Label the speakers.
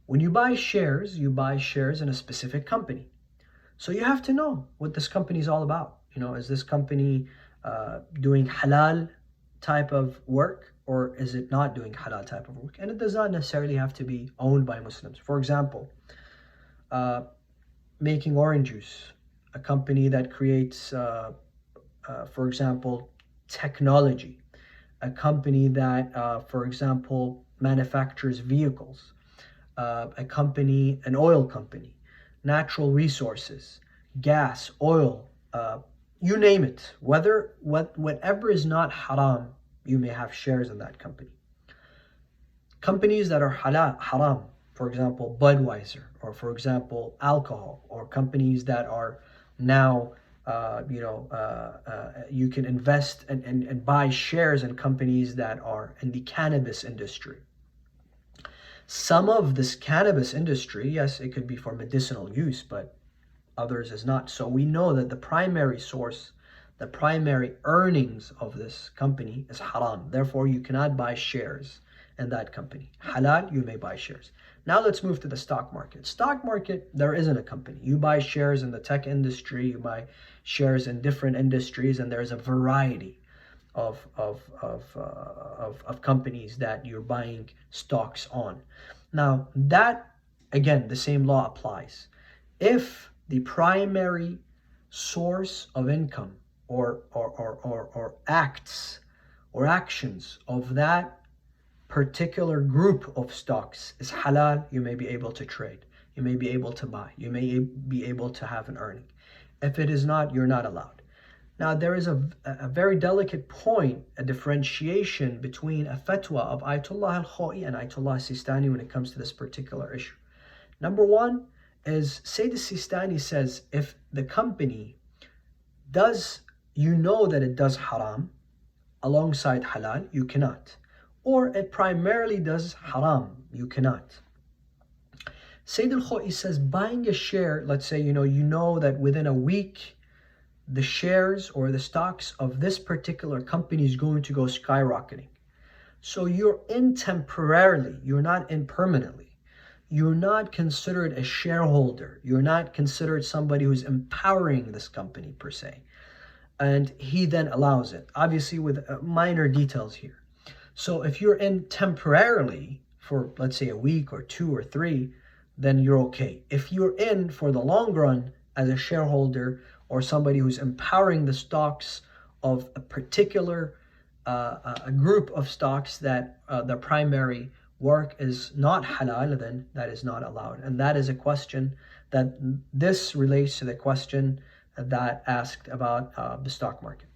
Speaker 1: When you buy shares in a specific company. So you have to know what this company is all about. Is this company doing halal type of work, or is it not doing halal type of work? And it does not necessarily have to be owned by Muslims. For example, making orange juice, a company that creates, for example, technology, a company that, for example, manufactures vehicles, an oil company, natural resources, gas, oil, you name it. Whatever is not haram, you may have shares in that company. Companies that are haram, for example, Budweiser, or for example, alcohol, or companies that are now, you can invest and buy shares in companies that are in the cannabis industry. Some of this cannabis industry, yes, it could be for medicinal use, but others is not. So we know that the primary source, the primary earnings of this company is haram. Therefore, you cannot buy shares in that company. Halal, you may buy shares. Now let's move to the stock market. Stock market, there isn't a company. You buy shares in the tech industry, you buy shares in different industries, and there's a variety of companies that you're buying stocks on. Now that, again, the same law applies. If the primary source of income or acts or actions of that particular group of stocks is halal, you may be able to trade, you may be able to buy, you may be able to have an earning. If it is not, you're not allowed. Now, there is a very delicate point, a differentiation between a fatwa of Ayatollah al-Khoi and Ayatollah Sistani when it comes to this particular issue. Number one is Sayyid Sistani says, if the company does, that it does haram alongside halal, you cannot. Or it primarily does haram, you cannot. Sayyid al-Khoi says, buying a share, let's say, that within a week, the shares or the stocks of this particular company is going to go skyrocketing. So you're in temporarily, you're not in permanently. You're not considered a shareholder. You're not considered somebody who's empowering this company per se. And he then allows it, obviously with minor details here. So if you're in temporarily for, let's say, a week or 2 or 3, then you're okay. If you're in for the long run as a shareholder or somebody who's empowering the stocks of a particular a group of stocks that the primary work is not halal, then that is not allowed. And that is a question that this relates to the question that asked about the stock market.